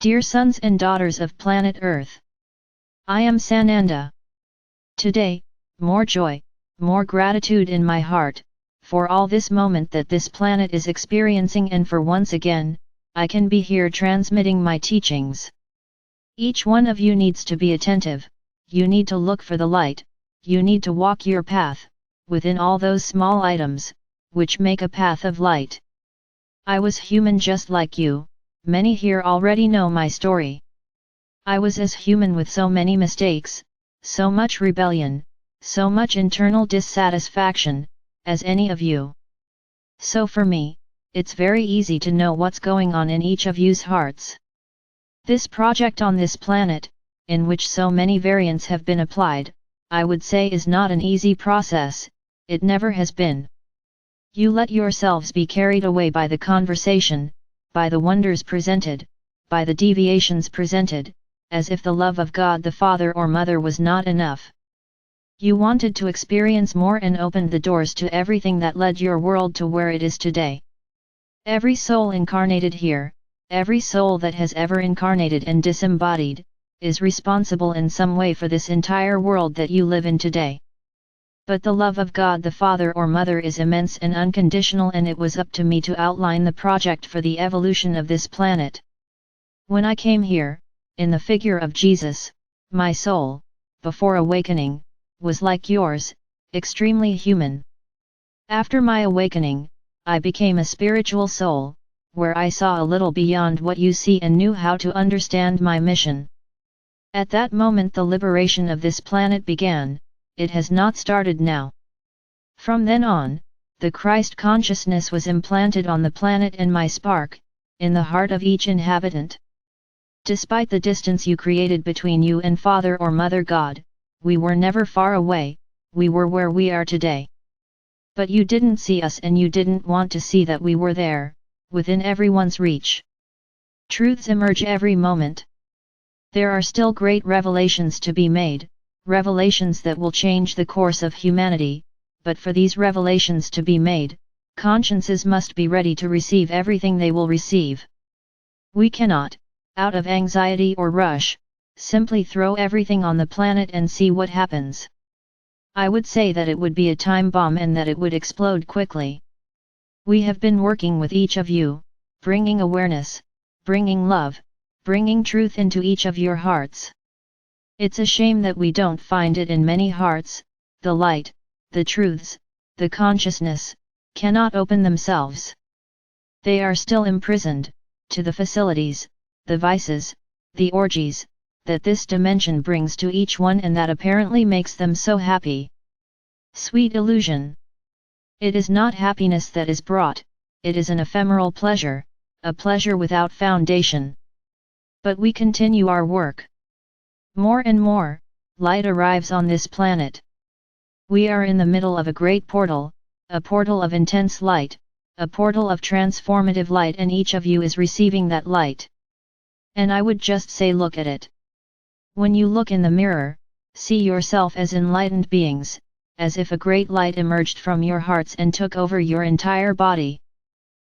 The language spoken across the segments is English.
Dear sons and daughters of planet Earth, I am Sananda. Today, more joy, more gratitude in my heart, for all this moment that this planet is experiencing, and for once again, I can be here transmitting my teachings. Each one of you needs to be attentive, you need to look for the light, you need to walk your path, within all those small items, which make a path of light. I was human just like you. Many here already know my story. I was as human with so many mistakes, so much rebellion, so much internal dissatisfaction, as any of you. So for me, it's very easy to know what's going on in each of you's hearts. This project on this planet, in which so many variants have been applied, I would say is not an easy process, it never has been. You let yourselves be carried away by the conversation, by the wonders presented, by the deviations presented, as if the love of God the Father or Mother was not enough. You wanted to experience more and opened the doors to everything that led your world to where it is today. Every soul incarnated here, every soul that has ever incarnated and disembodied, is responsible in some way for this entire world that you live in today. But the love of God the Father or Mother is immense and unconditional, and it was up to me to outline the project for the evolution of this planet. When I came here, in the figure of Jesus, my soul, before awakening, was like yours, extremely human. After my awakening, I became a spiritual soul, where I saw a little beyond what you see and knew how to understand my mission. At that moment the liberation of this planet began. It has not started now. From then on, the Christ consciousness was implanted on the planet and my spark, in the heart of each inhabitant. Despite the distance you created between you and Father or Mother God, we were never far away, we were where we are today. But you didn't see us and you didn't want to see that we were there, within everyone's reach. Truths emerge every moment. There are still great revelations to be made, revelations that will change the course of humanity, but for these revelations to be made, consciences must be ready to receive everything they will receive. We cannot, out of anxiety or rush, simply throw everything on the planet and see what happens. I would say that it would be a time bomb and that it would explode quickly. We have been working with each of you, bringing awareness, bringing love, bringing truth into each of your hearts. It's a shame that we don't find it in many hearts. The light, the truths, the consciousness, cannot open themselves. They are still imprisoned, to the facilities, the vices, the orgies, that this dimension brings to each one, and that apparently makes them so happy. Sweet illusion! It is not happiness that is brought, it is an ephemeral pleasure, a pleasure without foundation. But we continue our work. More and more, light arrives on this planet. We are in the middle of a great portal, a portal of intense light, a portal of transformative light, and each of you is receiving that light. And I would just say, look at it. When you look in the mirror, see yourself as enlightened beings, as if a great light emerged from your hearts and took over your entire body.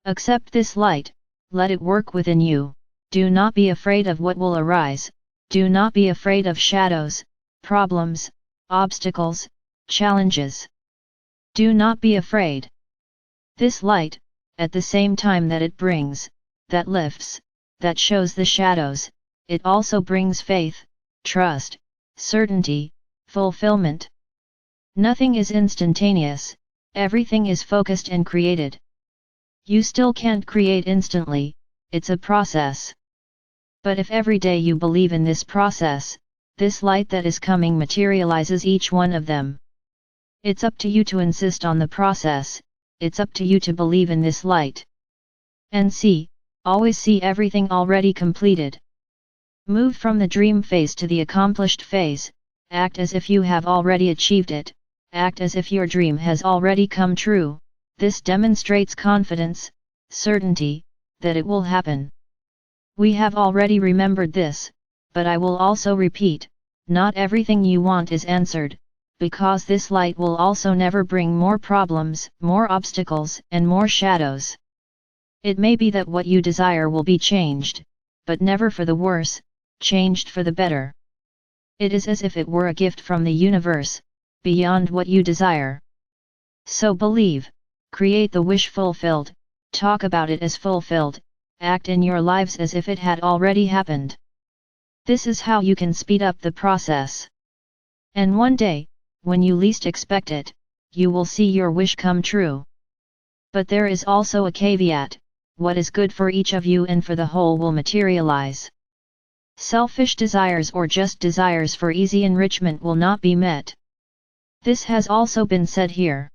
Accept this light, let it work within you, do not be afraid of what will arise. Do not be afraid of shadows, problems, obstacles, challenges. Do not be afraid. This light, at the same time that it brings, that lifts, that shows the shadows, it also brings faith, trust, certainty, fulfillment. Nothing is instantaneous, everything is focused and created. You still can't create instantly, it's a process. But if every day you believe in this process, this light that is coming materializes each one of them. It's up to you to insist on the process, it's up to you to believe in this light. And see, always see everything already completed. Move from the dream phase to the accomplished phase, act as if you have already achieved it, act as if your dream has already come true. This demonstrates confidence, certainty, that it will happen. We have already remembered this, but I will also repeat, not everything you want is answered, because this light will also never bring more problems, more obstacles, and more shadows. It may be that what you desire will be changed, but never for the worse, changed for the better. It is as if it were a gift from the universe, beyond what you desire. So believe, create the wish fulfilled, talk about it as fulfilled, act in your lives as if it had already happened. This is how you can speed up the process. And one day, when you least expect it, you will see your wish come true. But there is also a caveat: what is good for each of you and for the whole will materialize. Selfish desires or just desires for easy enrichment will not be met. This has also been said here.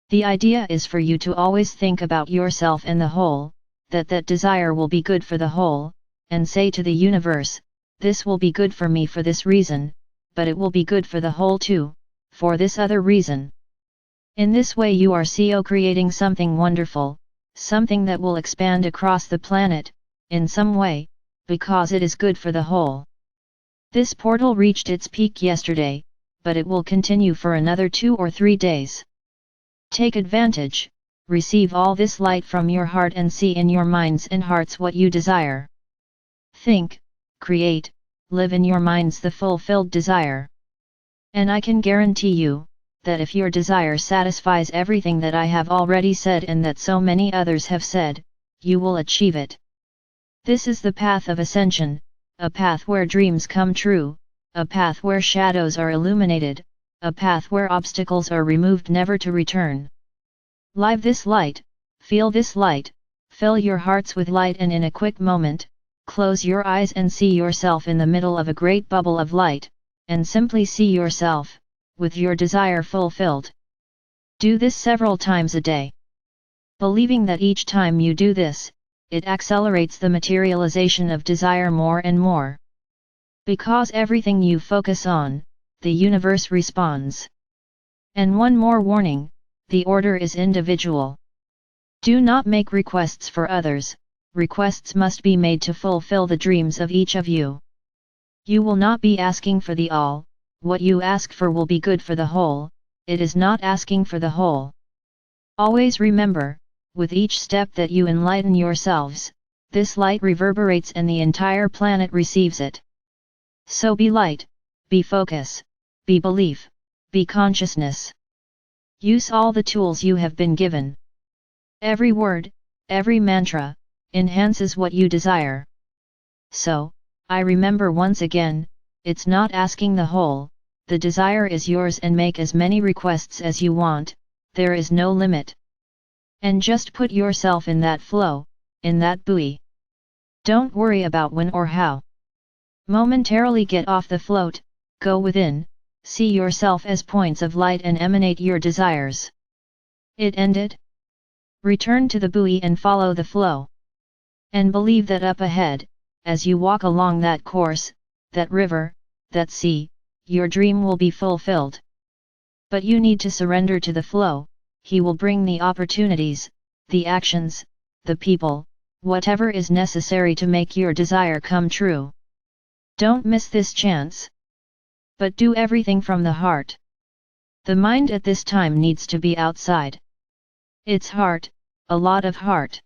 The idea is for you to always think about yourself and the whole, that desire will be good for the whole, and say to the universe, this will be good for me for this reason, but it will be good for the whole too, for this other reason. In this way you are creating something wonderful, something that will expand across the planet, in some way, because it is good for the whole. This portal reached its peak yesterday, but it will continue for another 2 or 3 days. Take advantage, receive all this light from your heart and see in your minds and hearts what you desire. Think, create, live in your minds the fulfilled desire. And I can guarantee you, that if your desire satisfies everything that I have already said and that so many others have said, you will achieve it. This is the path of ascension, a path where dreams come true, a path where shadows are illuminated, a path where obstacles are removed never to return. Live this light, feel this light, fill your hearts with light, and in a quick moment, close your eyes and see yourself in the middle of a great bubble of light, and simply see yourself, with your desire fulfilled. Do this several times a day. Believing that each time you do this, it accelerates the materialization of desire more and more. Because everything you focus on, the universe responds. And one more warning, the order is individual. Do not make requests for others, requests must be made to fulfill the dreams of each of you. You will not be asking for the all, what you ask for will be good for the whole, it is not asking for the whole. Always remember, with each step that you enlighten yourselves, this light reverberates and the entire planet receives it. So be light, be focus, be belief, be consciousness. Use all the tools you have been given. Every word, every mantra, enhances what you desire. So, I remember once again, it's not asking the whole, the desire is yours and make as many requests as you want, there is no limit. And just put yourself in that flow, in that buoy. Don't worry about when or how. Momentarily get off the float, go within, see yourself as points of light and emanate your desires. It ended? Return to the buoy and follow the flow. And believe that up ahead, as you walk along that course, that river, that sea, your dream will be fulfilled. But you need to surrender to the flow, he will bring the opportunities, the actions, the people, whatever is necessary to make your desire come true. Don't miss this chance. But do everything from the heart. The mind at this time needs to be outside. It's heart, a lot of heart.